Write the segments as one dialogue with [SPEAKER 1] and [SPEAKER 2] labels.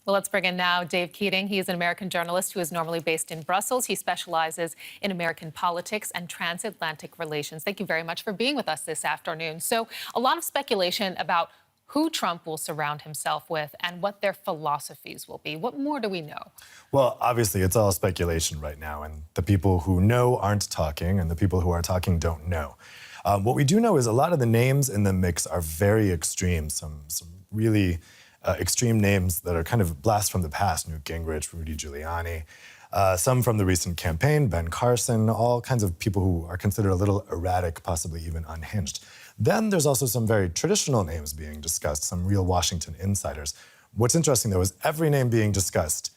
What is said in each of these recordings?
[SPEAKER 1] Well, let's bring in now Dave Keating. He is an American journalist who is normally based in Brussels. He specializes in American politics and transatlantic relations. Thank you very much for being with us this afternoon. So, a lot of speculation about who Trump will surround himself with and what their philosophies will be. What more do we know?
[SPEAKER 2] Well, obviously, it's all speculation right now, and the people who know aren't talking, and the people who are talking don't know. What we do know is a lot of the names in the mix are very extreme, some really extreme names that are kind of blasts from the past: Newt Gingrich, Rudy Giuliani, some from the recent campaign, Ben Carson, all kinds of people who are considered a little erratic, possibly even unhinged. Then there's also some very traditional names being discussed, some real Washington insiders. What's interesting, though, is every name being discussed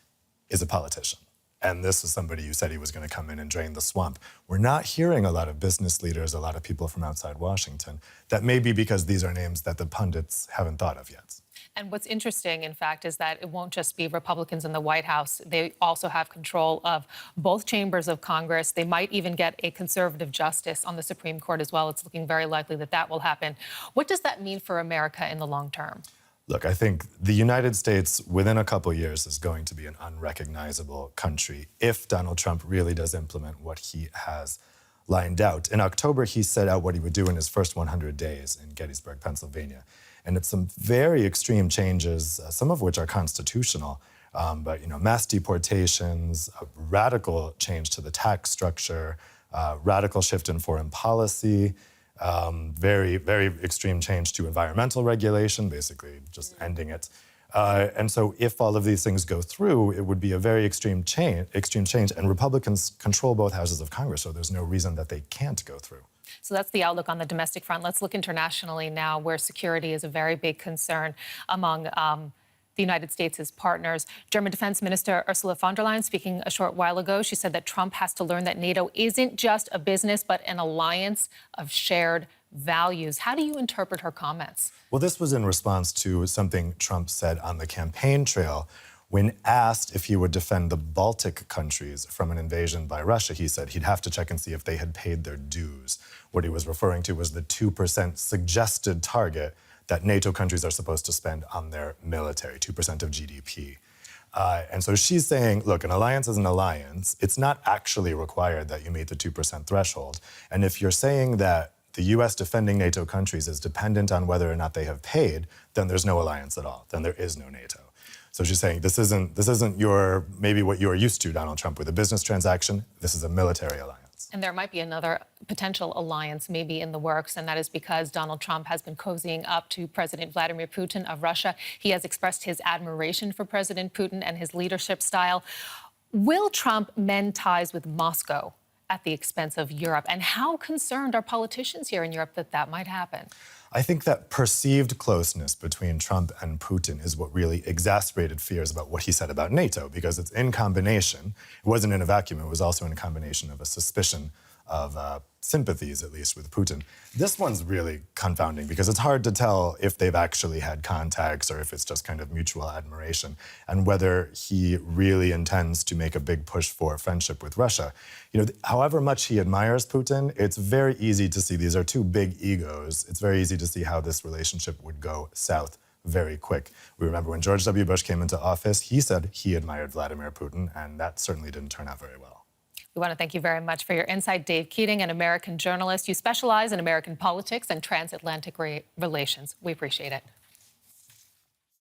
[SPEAKER 2] is a politician. And this is somebody who said he was going to come in and drain the swamp. We're not hearing a lot of business leaders, a lot of people from outside Washington. That may be because these are names that the pundits haven't thought of yet.
[SPEAKER 1] And what's interesting, in fact, is that it won't just be Republicans in the White House. They also have control of both chambers of Congress. They might even get a conservative justice on the Supreme Court as well. It's looking very likely that that will happen. What does that mean for America in the long term?
[SPEAKER 2] Look, I think the United States, within a couple of years, is going to be an unrecognizable country if Donald Trump really does implement what he has lined out. In October, he set out what he would do in his first 100 days in Gettysburg, Pennsylvania. And it's some very extreme changes, some of which are constitutional, but mass deportations, a radical change to the tax structure, radical shift in foreign policy, very, very extreme change to environmental regulation, basically just ending it. And so if all of these things go through, it would be a very extreme change, and Republicans control both houses of Congress, so there's no reason that they can't go through.
[SPEAKER 1] So that's the outlook on the domestic front. Let's look internationally now, where security is a very big concern among the United States' partners. German Defense Minister Ursula von der Leyen, speaking a short while ago, she said that Trump has to learn that NATO isn't just a business, but an alliance of shared values. How do you interpret her comments?
[SPEAKER 2] Well, this was in response to something Trump said on the campaign trail. When asked if he would defend the Baltic countries from an invasion by Russia, he said he'd have to check and see if they had paid their dues. What he was referring to was the 2% suggested target that NATO countries are supposed to spend on their military, 2% of GDP. And so she's saying, look, an alliance is an alliance. It's not actually required that you meet the 2% threshold. And if you're saying that the U.S. defending NATO countries is dependent on whether or not they have paid, then there's no alliance at all. Then there is no NATO. So she's saying this isn't maybe what you're used to, Donald Trump, with a business transaction. This is a military alliance.
[SPEAKER 1] And there might be another potential alliance maybe in the works, and that is because Donald Trump has been cozying up to President Vladimir Putin of Russia. He has expressed his admiration for President Putin and his leadership style. Will Trump mend ties with Moscow at the expense of Europe? And how concerned are politicians here in Europe that that might happen?
[SPEAKER 2] I think that perceived closeness between Trump and Putin is what really exacerbated fears about what he said about NATO, because it's in combination. It wasn't in a vacuum. It was also in a combination of a suspicion of sympathies, at least, with Putin. This one's really confounding because it's hard to tell if they've actually had contacts or if it's just kind of mutual admiration, and whether he really intends to make a big push for friendship with Russia. However much he admires Putin, it's very easy to see these are two big egos. It's very easy to see how this relationship would go south very quick. We remember when George W. Bush came into office, he said he admired Vladimir Putin, and that certainly didn't turn out very well.
[SPEAKER 1] We want to thank you very much for your insight. Dave Keating, an American journalist. You specialize in American politics and transatlantic relations. We appreciate it.